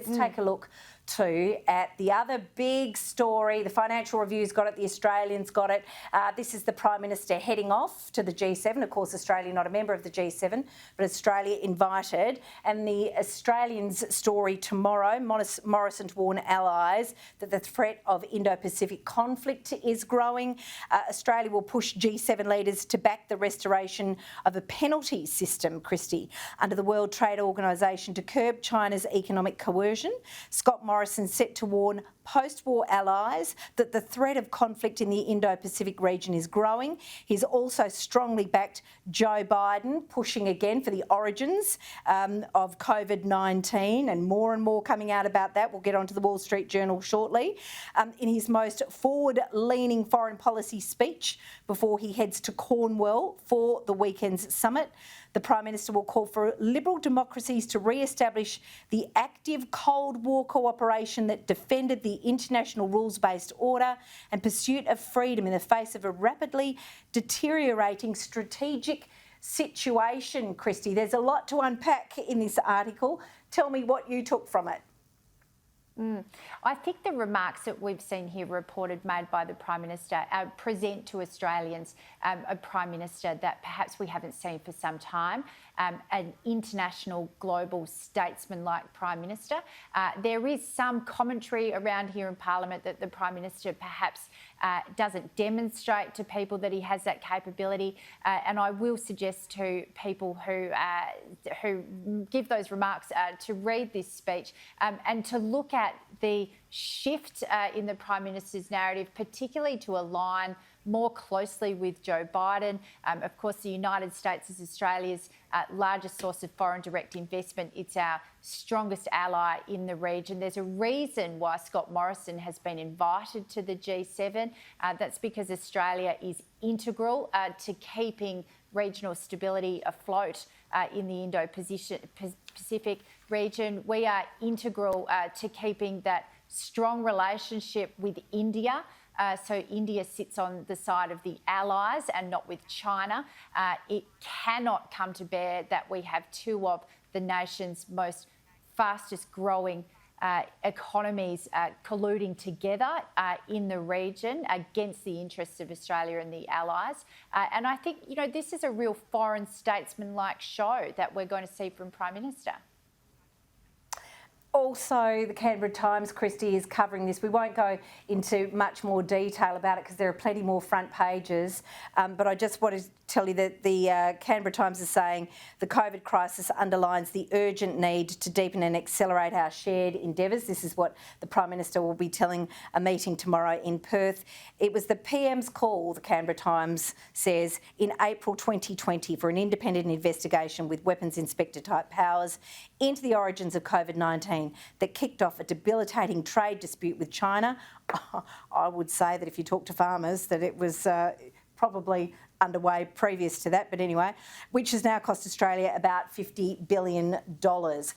let's take a look too at the other big story. The Financial Review's got it, the Australian's got it. This is the Prime Minister heading off to the G7. Of course, Australia not a member of the G7, but Australia invited. And the Australian's story tomorrow, Morrison to warn allies that the threat of Indo-Pacific conflict is growing. Australia will push G7 leaders to back the restoration of a penalty system, Kristy, under the World Trade Organisation to curb China's economic coercion. Scott Morrison set to warn post-war allies that the threat of conflict in the Indo-Pacific region is growing. He's also strongly backed Joe Biden, pushing again for the origins of COVID-19, and more coming out about that. We'll get onto the Wall Street Journal shortly. In his most forward-leaning foreign policy speech before he heads to Cornwall for the weekend's summit, the Prime Minister will call for liberal democracies to re-establish the active Cold War cooperation that defended the international rules-based order and pursuit of freedom in the face of a rapidly deteriorating strategic situation. Kristy, there's a lot to unpack in this article. Tell me what you took from it. I think the remarks that we've seen here reported made by the Prime Minister present to Australians a Prime Minister that perhaps we haven't seen for some time, an international global statesman-like Prime Minister. There is some commentary around here in Parliament that the Prime Minister perhaps doesn't demonstrate to people that he has that capability, and I will suggest to people who give those remarks to read this speech and to look at the shift in the Prime Minister's narrative, particularly to align more closely with Joe Biden. Of course, the United States is Australia's largest source of foreign direct investment. It's our strongest ally in the region. There's a reason why Scott Morrison has been invited to the G7. That's because Australia is integral to keeping regional stability afloat in the Indo-Pacific region. We are integral to keeping that strong relationship with India. So India sits on the side of the allies and not with China. It cannot come to bear that we have two of the nation's most fastest growing economies colluding together in the region against the interests of Australia and the allies. And I think, you know, this is a real foreign statesman-like show that we're going to see from Prime Minister. Also, the Canberra Times, Kristy, is covering this. We won't go into much more detail about it because there are plenty more front pages. But I just want to tell you that the Canberra Times is saying the COVID crisis underlines the urgent need to deepen and accelerate our shared endeavours. This is what the Prime Minister will be telling a meeting tomorrow in Perth. It was the PM's call, the Canberra Times says, in April 2020 for an independent investigation with weapons inspector-type powers into the origins of COVID-19 that kicked off a debilitating trade dispute with China. I would say that if you talk to farmers that it was probably underway previous to that, but anyway, which has now cost Australia about $50 billion.